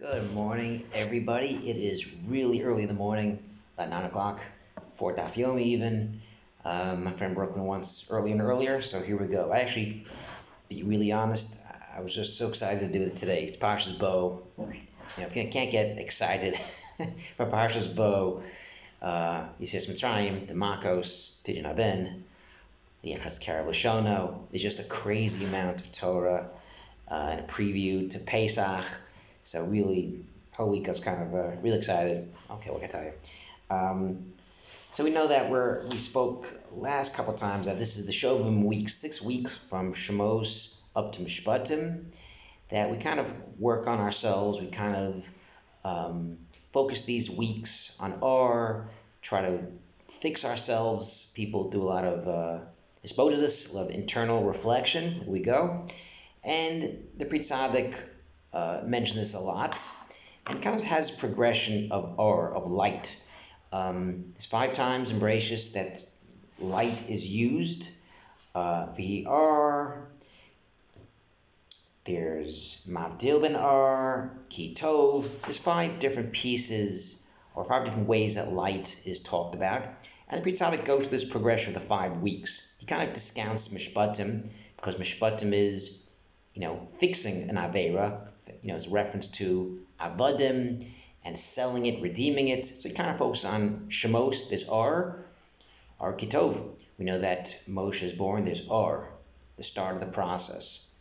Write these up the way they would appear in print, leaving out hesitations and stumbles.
Good morning, everybody. It is really early in the morning, about 9 o'clock, 4 Daf Yomi even. My friend Brooklyn wants earlier and earlier, so here we go. To be really honest, I was just so excited to do it today. It's Parshas Bo. Can't get excited for Parshas Bo. Yetzias Mitzrayim, the Makos, Pidyon Haben, the Echad Karav Lashono. It's just a crazy amount of Torah and a preview to Pesach. So really, whole week I was kind of really excited. Okay, what can I tell you? So we know that we spoke last couple of times that this is the Shovim week, 6 weeks from Shemos up to Mishpatim, that we kind of work on ourselves. We kind of focus these weeks on try to fix ourselves. People do a lot of hisbodedus, a lot of internal reflection. Here we go. And the Pri Tzaddik mentioned this a lot, and kind of has progression of light. There's 5 times in Bereshis that light is used. VR. There's Mavdil ben Ki Tov. There's 5 different pieces, or 5 different ways that light is talked about. And the Pri Tzaddik goes through this progression of the 5 weeks. He kind of discounts Mishpatim, because Mishpatim is, fixing an Aveira. It's reference to Avadim and selling it, redeeming it. So you kind of focus on Shemos. There's Ki Tov. We know that Moshe is born. There's the start of the process.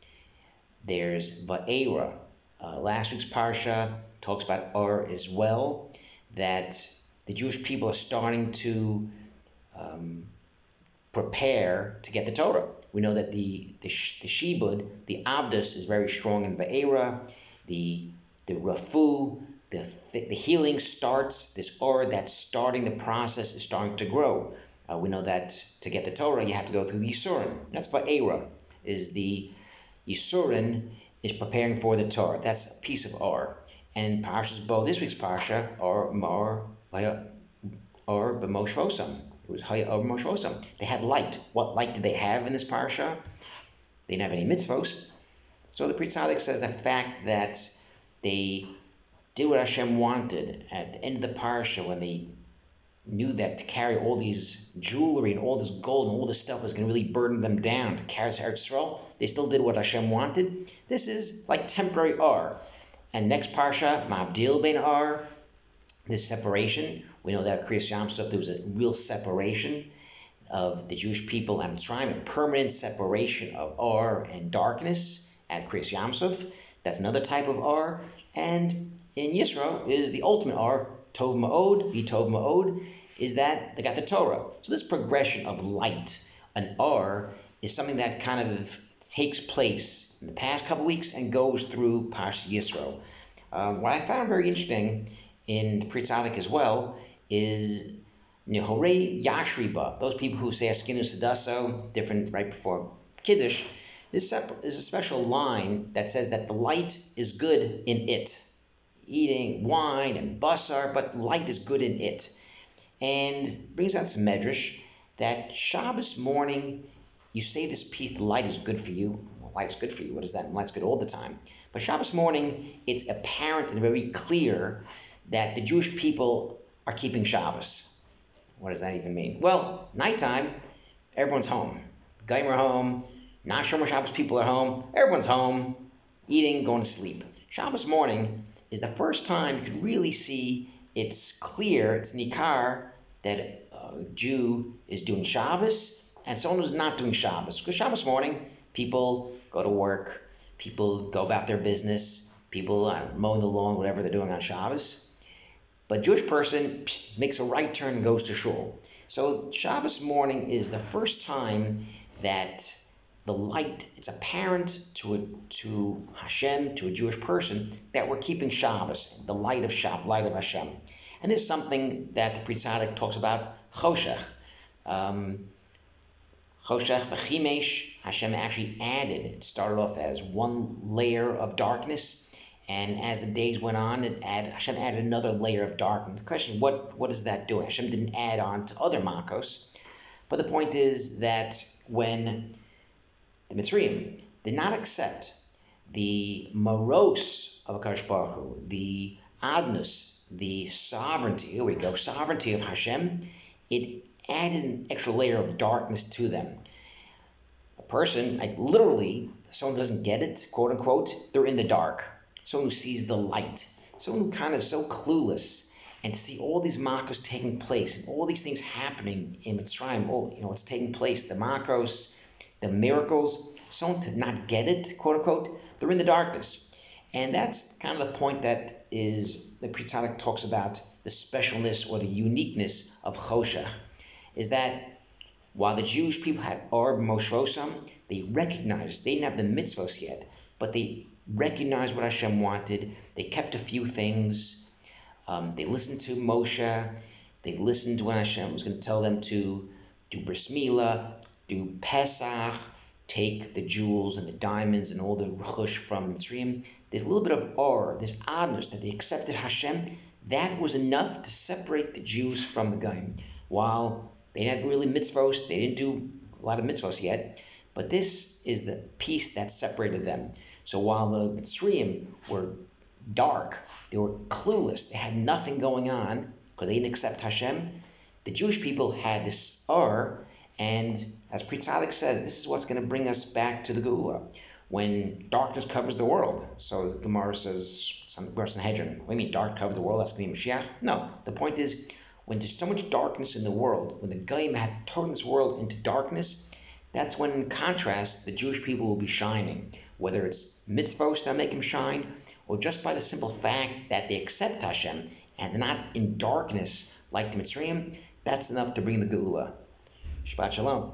There's Va'era. Last week's Parsha talks about as well, that the Jewish people are starting to prepare to get the Torah. We know that the shibud, the avdus, is very strong in Va'era. The rafu, the healing starts. This that's starting the process is starting to grow. We know that to get the Torah, you have to go through the Yisurin. That's Va'era. Is the Yisurin is preparing for the Torah. That's a piece of And Parshas Bo, this week's Parsha, or B'Moshe Vosam. It was Haya or Moshe Vosam. They had light. What light did they have in this Parsha? They didn't have any mitzvos. So the Pri Tzaddik says the fact that they did what Hashem wanted at the end of the Parsha, when they knew that to carry all these jewelry and all this gold and all this stuff was going to really burden them down to carry to Eretz Yisrael, they still did what Hashem wanted. This is like temporary And next Parsha, Mavdil ben this separation. We know that at Kriyas Yam-Suf there was a real separation of the Jewish people and Mitzrayim, a permanent separation of and darkness at Kriyas Yam-Suf. That's another type of And in Yisro is the ultimate Tov Ma'od, Tov Ma'od, is that they got the Torah. So this progression of light, an is something that kind of takes place in the past couple weeks and goes through Parshas Yisro. What I found very interesting in the Pri Tzaddik as well is Nehorei Yashriba, those people who say Askinu Sadaso, different right before Kiddush. This is a special line that says that the light is good in it. Eating wine and basar, but light is good in it. And brings out some medrash that Shabbos morning, you say this piece, the light is good for you. Well, light is good for you. What does that mean? Light's good all the time. But Shabbos morning, it's apparent and very clear that the Jewish people are keeping Shabbos. What does that even mean? Well, nighttime, everyone's home. Goyim are home. Not Shomer Shabbos people are home. Everyone's home, eating, going to sleep. Shabbos morning is the first time you can really see it's clear, it's nikar, that a Jew is doing Shabbos and someone who's not doing Shabbos. Because Shabbos morning, people go to work, people go about their business, people mowing the lawn, whatever they're doing on Shabbos. But a Jewish person makes a right turn and goes to shul. So Shabbos morning is the first time that the light, it's apparent to Hashem, to a Jewish person, that we're keeping Shabbos, the light of Hashem. And this is something that the Pri Tzaddik talks about, Choshech. Choshech v'chimesh, Hashem actually added, it started off as one layer of darkness, and as the days went on, Hashem added another layer of darkness. The question, what is that doing? Hashem didn't add on to other Makos. But the point is that when the Mitzrayim did not accept the moros of HaKadosh Baruch Hu, the adnus, the sovereignty, here we go, sovereignty of Hashem, it added an extra layer of darkness to them. A person, like literally, someone who doesn't get it, quote unquote, they're in the dark. Someone who sees the light. Someone who kind of so clueless, and to see all these makos taking place and all these things happening in Mitzrayim, what's taking place, the makos, the miracles, someone to not get it, quote unquote, they're in the darkness. And that's kind of the point that Pri Tzaddik talks about, the specialness or the uniqueness of Choshech, is that while the Jewish people had Or Moshvosam, they recognized, they didn't have the mitzvos yet, but they recognized what Hashem wanted. They kept a few things. They listened to Moshe. They listened to when Hashem was going to tell them to do Bris Milah, do Pesach, take the jewels and the diamonds and all the rechush from Mitzrayim. There's a little bit of Or, this oddness that they accepted Hashem. That was enough to separate the Jews from the Goyim. While they didn't have really mitzvos, they didn't do a lot of mitzvos yet, but this is the piece that separated them. So while the Mitzrayim were dark, they were clueless, they had nothing going on because they didn't accept Hashem, the Jewish people had this Or, and as Pri Tzaddik says, this is what's going to bring us back to the Geula, when darkness covers the world. So the Gemara says, Sanhedrin, what do you mean dark covers the world? That's going to be Mashiach? No, the point is, when there's so much darkness in the world, when the Goyim have turned this world into darkness, that's when, in contrast, the Jewish people will be shining. Whether it's mitzvos that make them shine, or just by the simple fact that they accept Hashem and they're not in darkness like the Mitzrayim, that's enough to bring the Geula. Shabbat Shalom.